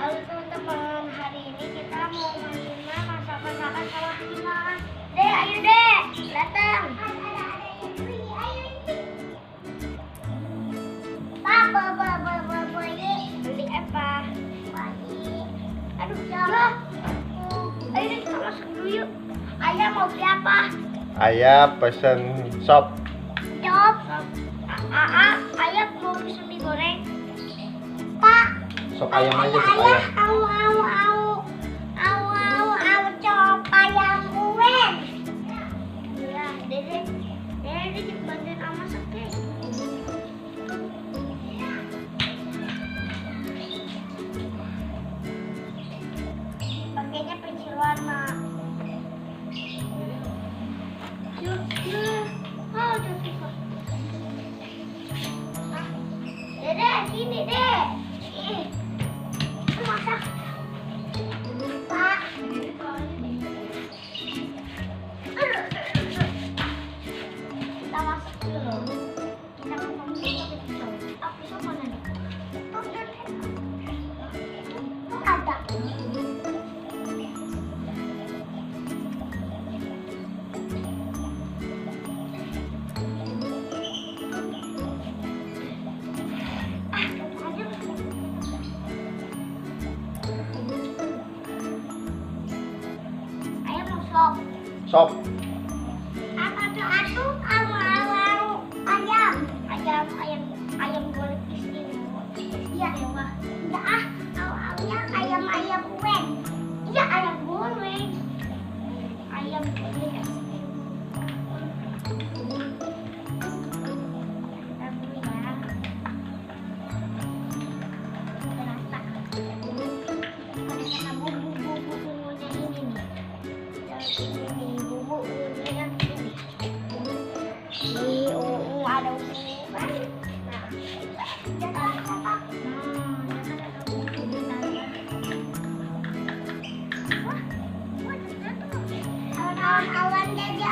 Halo teman-teman, hari ini kita mau main masak-masakan sama Kiman. Dek, ayo dek, datang. Beli apa? Aduh, ya. Ayo deh, kita masuk dulu yuk. Ayah mau beli apa? Ayah pesen sop. Jawab. Ayah mau pesen mie goreng. Pak. Sop ayam aja, sop Ayah, ayam. cop ayam gue. Ya, dede juga bantuin ama masak deh. Pakainya pensil warna. Yuk. Oh, udah susah. Dede, sini deh. Masak. Pak. Kita masak dulu. Kita potong dulu pisau. Pisau mana nih? Tuh ada. Sop. Ayam goreng istimewa. Iya ya wah. Enggak awalnya ayam goreng. Iya ayam goreng. Ayam goreng. Awan dede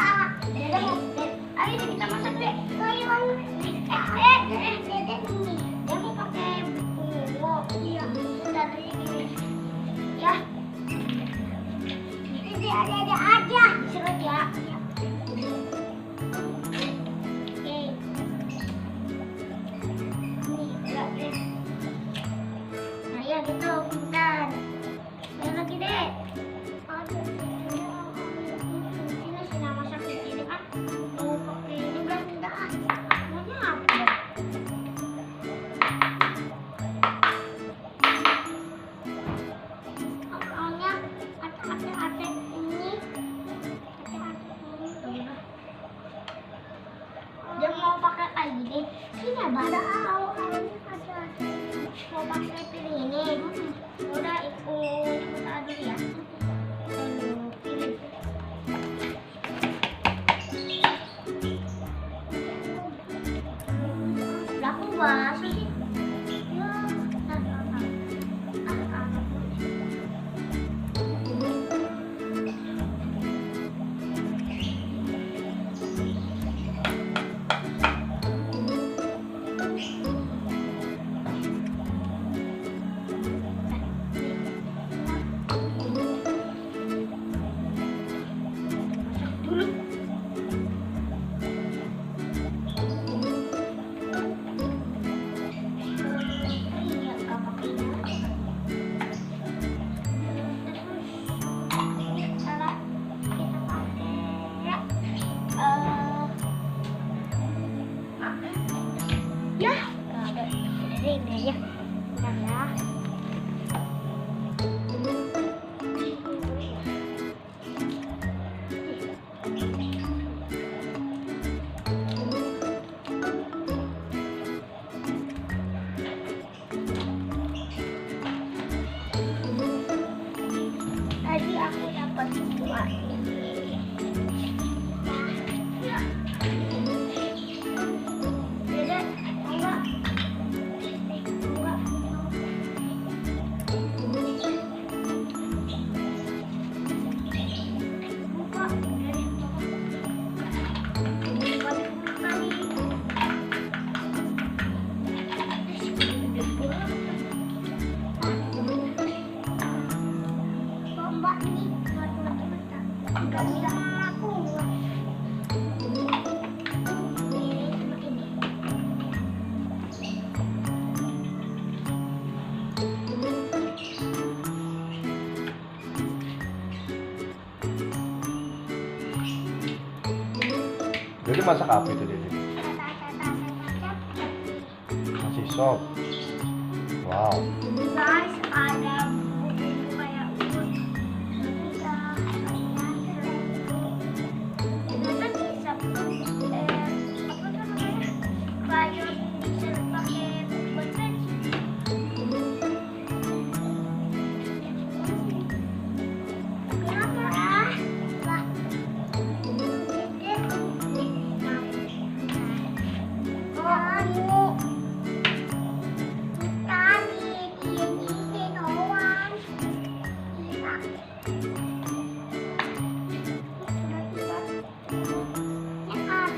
ayo kita masak deh. Dede nih, dia mau pakai bumbu. Iya, sudah tadi gini. Ya, dede ada aja, serut ya. Oke, nih enggak deh. Nah ya gitu, pintar. Ayo lagi deh. Dia mau pakai kayak gini, sini ada mau pakai piring ini, udah ikut aduk ya. Pilih. Aku bahas sih. Ya, ada ini ya. Nah, tadi aku dapat dua. Dede, enggak. Jadi masak apa itu Dede? Nasi sop. Wow. Guys, ada bumbu kayak udang. Kita bisa apa namanya? Kayu bisa pakai bumbu. Kenapa? Lah.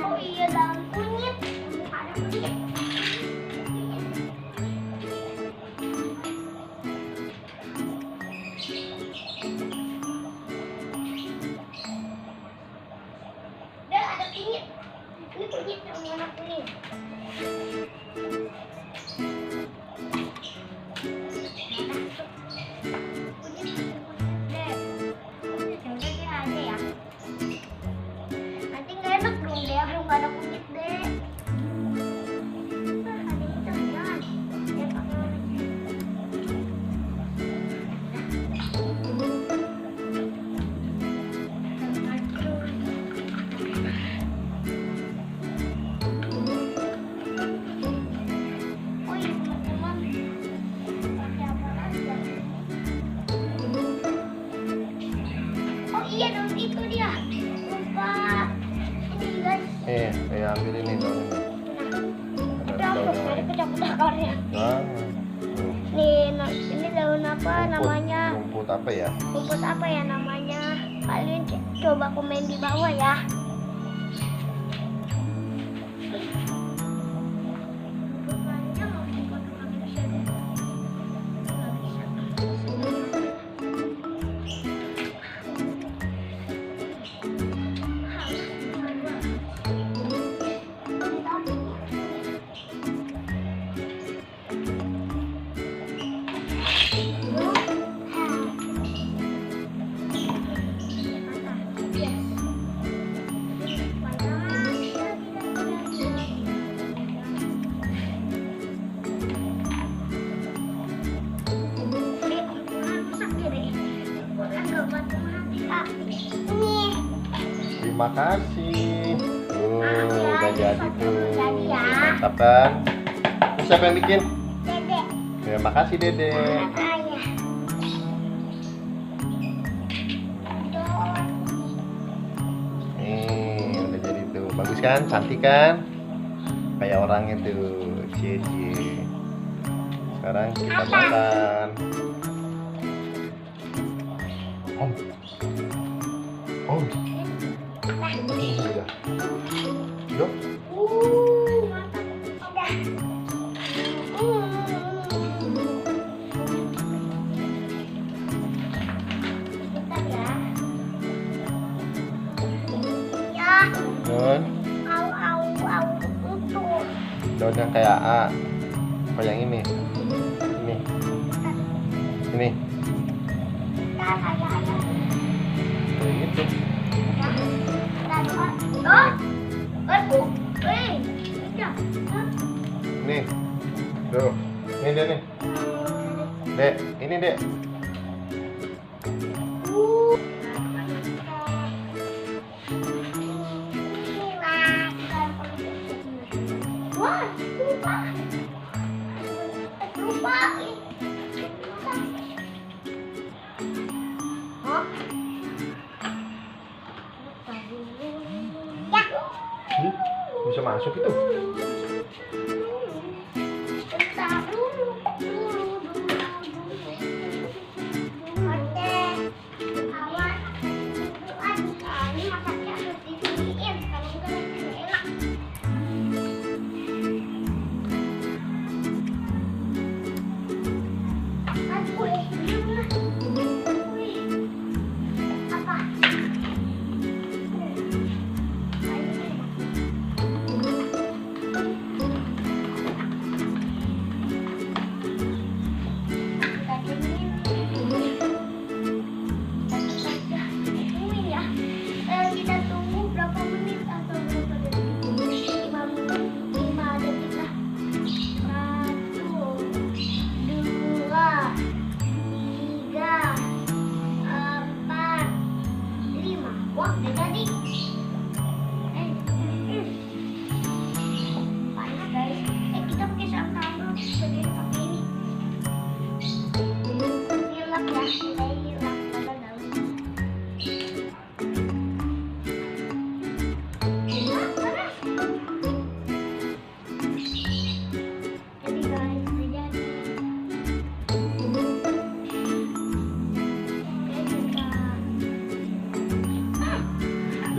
Oh iya, daun kunyit. Ada kunyit. Ada kunyit. Ini kunyit yang warna kuning. Nanti nggak enak dong deh, kalau nggak ada kunyit deh. Ada itu jangan. Ya pakai. Oh iya teman-teman, pakai apa aja? Oh iya dong itu dia. Lupa. Ini guys. Saya ambil ini daun ini. Ada daun yang lain. Kecabut akarnya. Nah, Ini daun apa namanya? Rumput apa ya? Rumput apa ya namanya? Kalian coba komen di bawah ya. Terima kasih. Udah jadi tuh. Jadi ya. Mantap kan? Terus siapa yang bikin? Dede. Terima kasih Dede. Makanya. Nih, udah jadi tuh. Bagus kan? Cantik kan? Kayak orang itu. Cie. Sekarang kita makan. Om. Udah. Yuk. Mantap. Bentar ya. Ya. Daun. Au. Utuh. Daun yang kayak A. Apa yang ini? Ini. Kayak Kayak gitu. Nih. Tuh. Ini dia nih. Dek, ini Dek. Wah, lupa. Hah? Ya. Bisa masuk itu. Bentar dulu. Oke. Awas. Ini masaknya harus disiniin. Kalau enggak nanti nggak enak. Apa?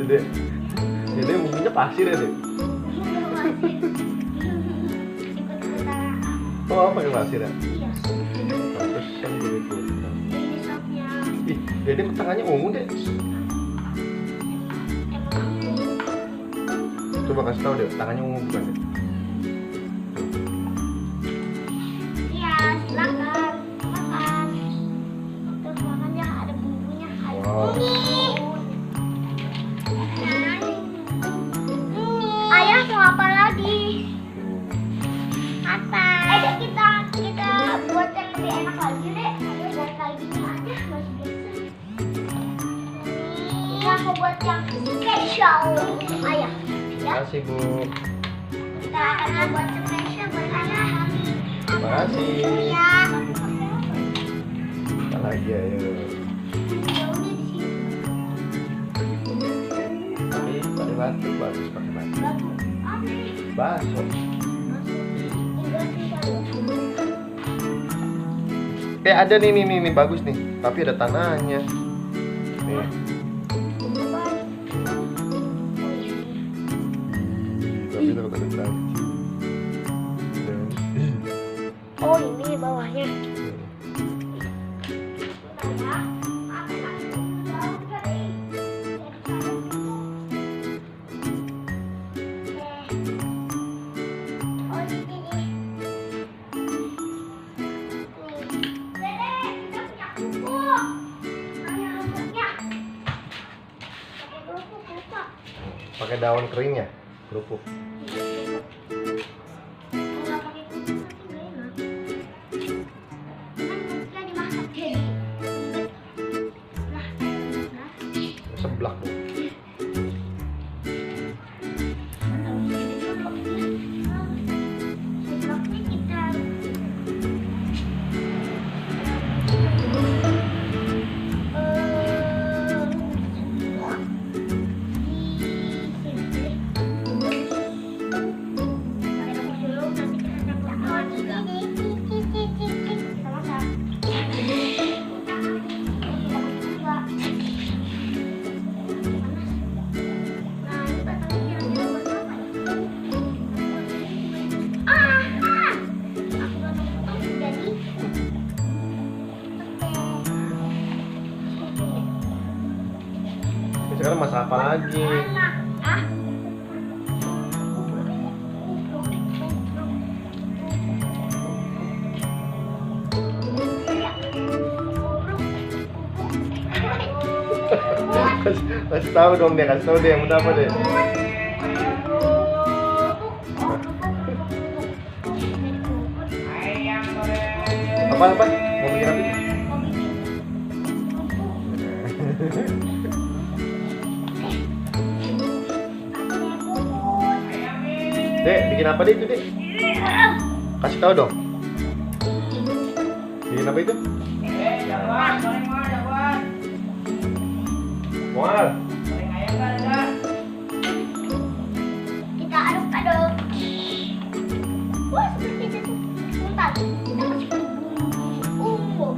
Dek. Dede mungkinnya pasir ya, Dek? Ikut-ikutan. Oh, pakai pasir ya? Iya. Pantesan jadi ikutan. Ini sopnya. Ih, Dede tangannya ungu, Dek. Coba kasih tahu, Dek, tangannya ungu bukan, Dek? Iya, silakan makan. Terus makannya ada bumbunya. Wow. Ayah mau apa lagi? Apa? Dek, kita buat yang lebih enak lagi, Dek. Ayo dari kayak gini aja masih biasa. Kita mau buat yang spesial untuk ayah. Terima kasih, Bu. Kita akan membuat spesial buat ayah. Terima kasih. Ya. Apa lagi, ayo. Pakai batu, bagus pakai batu. Bakso. Ada nih, bagus nih. Tapi ada tanahnya. Nih. Tapi takut ada cacing. Oh, ini bawahnya. Pakai daun keringnya, kerupuk. Seblak, Bu. Sekarang masak apa lagi? Kasih tahu dong, kasih tahu deh, mau apa deh? Apa? Mau bikin apa? Dek, bikin apa deh itu, Dek? Kasih tahu dong. Bikin apa itu? Mual. Kita aduk-aduk. Wah, seperti itu. Bentar, kita masukkan bumbu.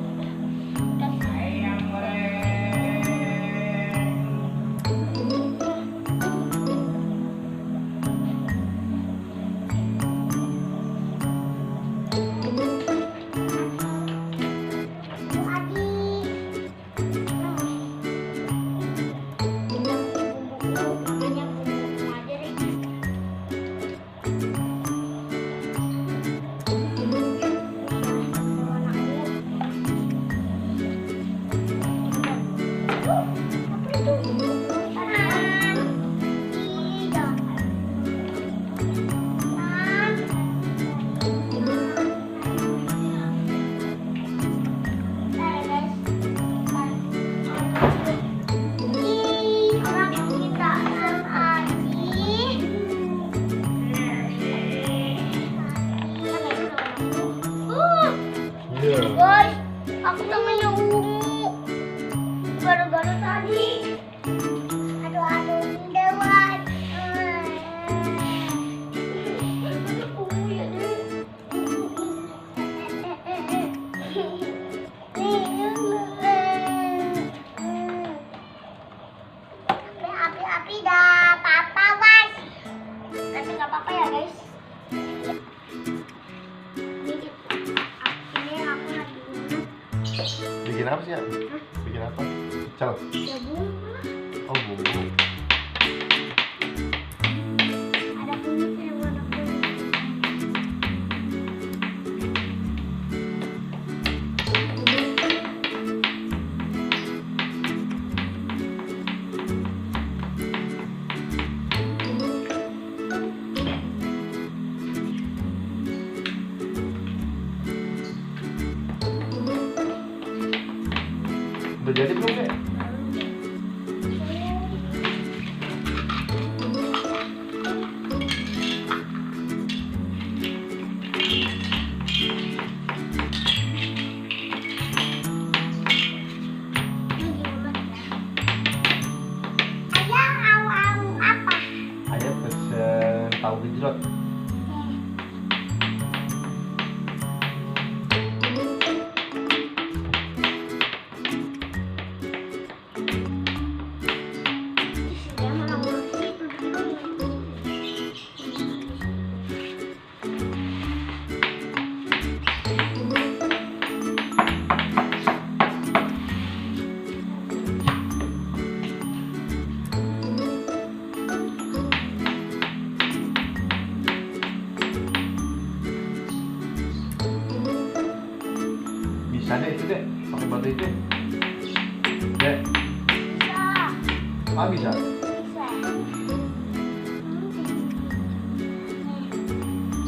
Guys, aku tangannya ungu gara-gara tadi. Aduh, dewan. Ungu ya deh. Api Bikin apa sih ya? Bikin apa? Cal. Ya bunga. Oh, bumbu. Ada kunyitnya warna kuning. Udah jadi belum, Dek? Ayah pesen tahu gejrot. Bisa deh itu, Dek. Pakai batu itu. Dek. Ah, bisa.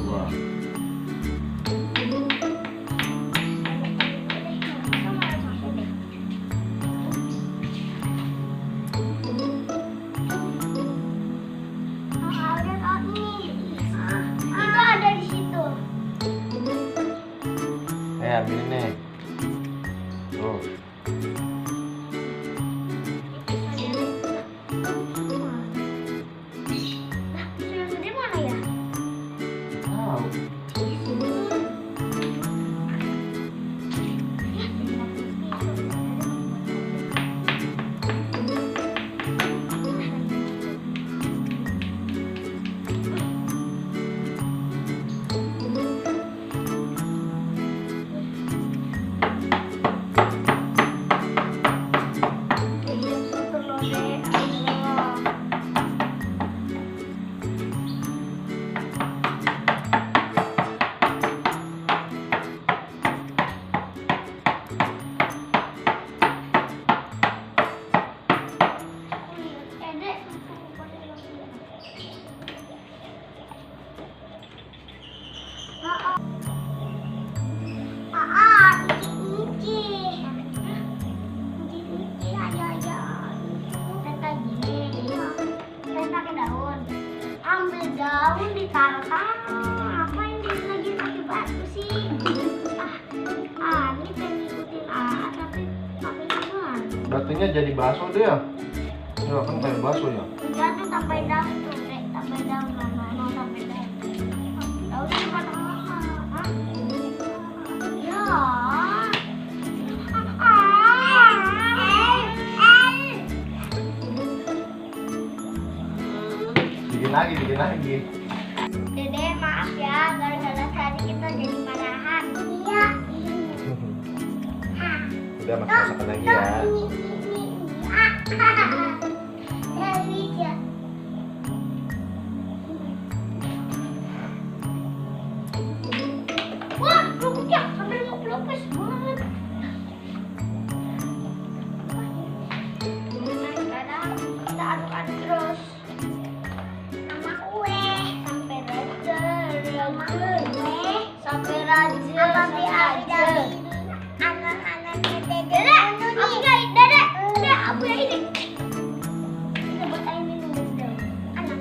Wah. Itu ada di situ. Ambil nih. Tuh. Yang gede mana ya? Tahu. Ambil daun ditaruh apa yang dia lagi pakai batu sih? Ini pengen ngikutin tapi pakai gimana? Batunya jadi bakso deh ya. Ya kan kayak bakso ya. Enggak tuh sampai daun tuh, Dek. Sampai daun mama mau sampai daun. Daun cuma ya. Bikin lagi. Dede maaf ya, gara-gara tadi kita jadi marahan. Iya. Udah masak lagi ya. Wah, kerupuknya sampai ngelupes banget. Sekarang kita aduk-aduk terus. Sama kue sampai raja. Anak-anaknya Dede. Dede, aku yang ini. Kita buat air minum dulu. Anak.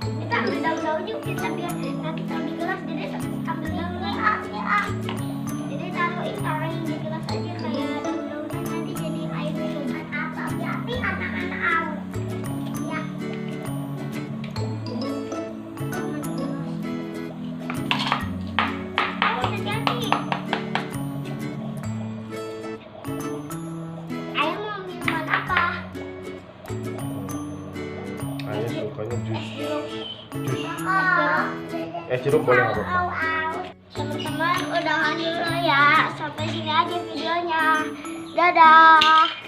Kita ambil daun-daun yuk, kita biar nanti taruh di gelas. Dede ambil daunnya. Dede taruhin di gelas aja kayak daun-daunan, nanti jadi air minum. Hati-hati anak-anak awal. Ya. Hati-hati. Ayah mau minuman apa? Ayah sukanya jus. Jus. Oh. Jeruk boleh nggak, Pak? Teman-teman udahan dulu ya. sampai sini aja videonya. Dadah.